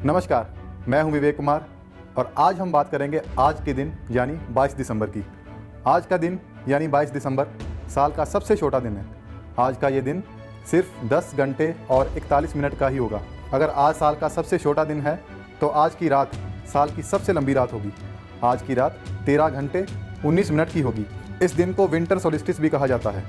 नमस्कार, मैं हूं विवेक कुमार और आज हम बात करेंगे आज के दिन यानी 22 दिसंबर की। आज का दिन यानी 22 दिसंबर साल का सबसे छोटा दिन है। आज का ये दिन सिर्फ 10 घंटे और 41 मिनट का ही होगा। अगर आज साल का सबसे छोटा दिन है तो आज की रात साल की सबसे लंबी रात होगी। आज की रात 13 घंटे 19 मिनट की होगी। इस दिन को विंटर सोलिस्टिस भी कहा जाता है।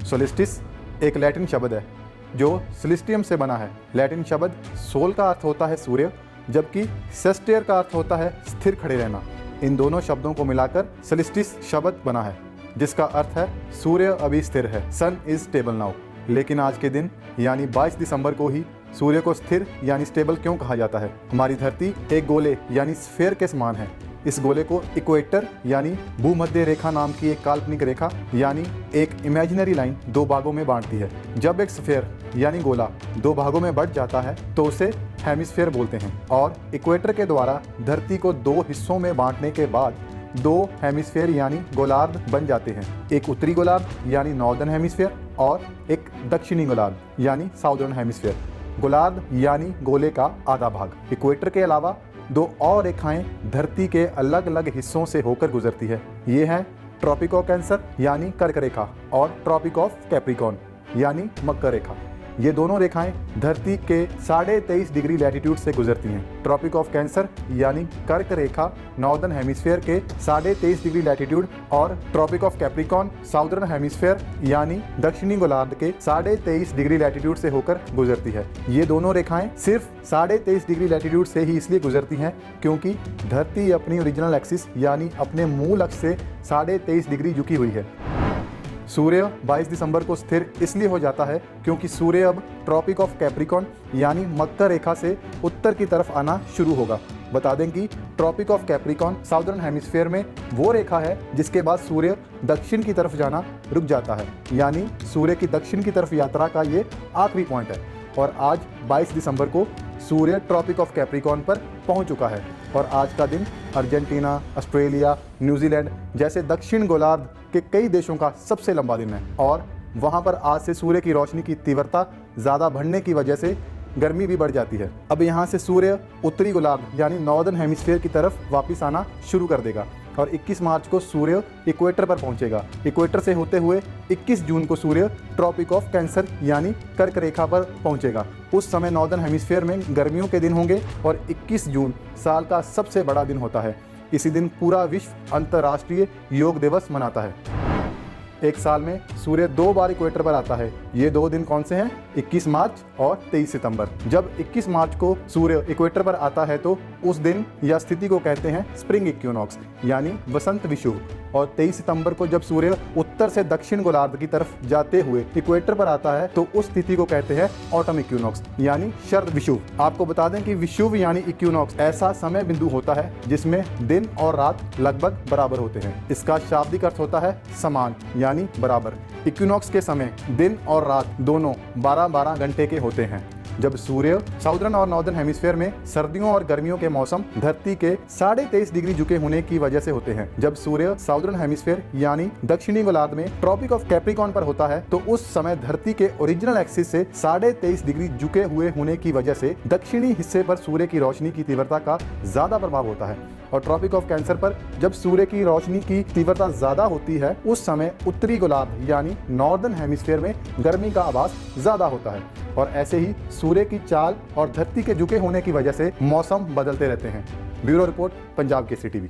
सोलिस्टिस एक लैटिन शब्द है जो सोलिस्टियम से बना है। लैटिन शब्द सोल का अर्थ होता है सूर्य, जबकि सेस्टेयर का अर्थ होता है स्थिर खड़े रहना। इन दोनों शब्दों को मिलाकर सोलिस्टिस शब्द बना है, जिसका अर्थ है सूर्य अभी स्थिर है, सन इज स्टेबल नाउ। लेकिन आज के दिन यानी 22 दिसंबर को ही सूर्य को स्थिर यानी स्टेबल क्यों कहा जाता है? हमारी धरती एक गोले यानी स्फेयर के समान है। इस गोले को इक्वेटर यानी भूमध्य रेखा नाम की एक काल्पनिक रेखा यानी एक इमेजिनरी लाइन दो भागों में बांटती है। जब एक स्फेयर यानी गोला दो भागों में बंट जाता है तो उसे हेमिस्फेयर बोलते हैं। और इक्वेटर के द्वारा धरती को दो हिस्सों में बांटने के बाद दो हेमिस्फेयर यानी गोलार्ध बन जाते हैं। एक उत्तरी गोलार्ध यानी नॉर्दर्न हेमिस्फेयर और एक दक्षिणी गोलार्ध यानी साउदर्न हेमिस्फेयर। गोलार्ध यानी गोले का आधा भाग। इक्वेटर के अलावा दो और रेखाएं धरती के अलग अलग हिस्सों से होकर गुजरती है। ये हैं ट्रॉपिक ऑफ कैंसर यानी कर्क रेखा और ट्रॉपिक ऑफ कैप्रिकॉर्न यानी मकर रेखा। ये दोनों रेखाएं धरती के 23.5 डिग्री लैटिट्यूड से गुजरती हैं। ट्रॉपिक ऑफ कैंसर यानी कर्क रेखा नॉर्दर्न हेमिस्फेयर के 23.5 डिग्री लैटिट्यूड और Tropic of Capricorn southern hemisphere यानी दक्षिणी गोलार्ध के 23.5 डिग्री लैटिट्यूड से होकर गुजरती है। ये दोनों रेखाएं सिर्फ 23.5 डिग्री लैटिट्यूड से ही इसलिए गुजरती हैं क्योंकि धरती अपनी ओरिजिनल एक्सिस यानी अपने मूल अक्ष से 23.5 डिग्री झुकी हुई है। सूर्य 22 दिसंबर को स्थिर इसलिए हो जाता है क्योंकि सूर्य अब ट्रॉपिक ऑफ कैप्रिकॉर्न यानी मकर रेखा से उत्तर की तरफ आना शुरू होगा। बता दें कि Tropic of Capricorn southern hemisphere में वो रेखा है जिसके बाद सूर्य दक्षिण की तरफ जाना रुक जाता है, यानी सूर्य की दक्षिण की तरफ यात्रा का ये आखिरी पॉइंट है। और आज 22 दिसंबर को सूर्य ट्रॉपिक ऑफ कैप्रिकॉर्न पर पहुंच चुका है और आज का दिन अर्जेंटीना, ऑस्ट्रेलिया, न्यूजीलैंड जैसे दक्षिण गोलार्ध के कई देशों का सबसे लंबा दिन है। और वहां पर आज से सूर्य की रोशनी की तीव्रता ज़्यादा बढ़ने की वजह से गर्मी भी बढ़ जाती है। अब यहाँ से सूर्य उत्तरी गोलार्ध यानी नॉर्दर्न हेमिस्फीयर की तरफ वापस आना शुरू कर देगा और 21 मार्च को सूर्य इक्वेटर पर पहुंचेगा। इक्वेटर से होते हुए 21 जून को सूर्य ट्रॉपिक ऑफ कैंसर यानी कर्क रेखा पर पहुंचेगा। उस समय नॉर्दर्न हेमिस्फीयर में गर्मियों के दिन होंगे और 21 जून साल का सबसे बड़ा दिन होता है। इसी दिन पूरा विश्व अंतर्राष्ट्रीय योग दिवस मनाता है। एक साल में सूर्य 2 बार इक्वेटर पर आता है। ये 2 दिन कौन से हैं? 21 मार्च और 23 सितंबर। जब 21 मार्च को सूर्य इक्वेटर पर आता है तो उस दिन या स्थिति को कहते हैं स्प्रिंग इक्विनॉक्स यानी वसंत विषुव। और 23 सितंबर को जब सूर्य उत्तर से दक्षिण गोलार्ध की तरफ जाते हुए इक्वेटर पर आता है तो उस स्थिति को कहते हैं ऑटम इक्विनॉक्स यानी शरद विषुव। आपको बता दें कि विषुव यानी इक्विनॉक्स ऐसा समय बिंदु होता है जिसमें दिन और रात लगभग बराबर होते हैं। इसका शाब्दिक अर्थ होता है समान यानी बराबर। इक्विनॉक्स के समय दिन और रात दोनों 12-12 घंटे के होते हैं। जब सूर्य साउदर्न और नॉर्दर्न हेमिस्फीयर में सर्दियों और गर्मियों के मौसम धरती के 23.5 डिग्री झुके होने की वजह से होते हैं। जब सूर्य साउदर्न हेमिस्फीयर यानी दक्षिणी गोलार्ध में ट्रॉपिक ऑफ कैप्रिकॉर्न पर होता है तो उस समय धरती के ओरिजिनल एक्सिस से 23.5 डिग्री झुके हुए होने की वजह से दक्षिणी हिस्से पर सूर्य की रोशनी की तीव्रता का ज्यादा प्रभाव होता है। और ट्रॉपिक ऑफ कैंसर पर जब सूर्य की रोशनी की तीव्रता ज्यादा होती है उस समय उत्तरी गोलार्ध यानी नॉर्दर्न हेमिस्फीयर में गर्मी का आभास ज्यादा होता है। और ऐसे ही सूर्य की चाल और धरती के झुके होने की वजह से मौसम बदलते रहते हैं। Bureau report, Punjab Kesari TV.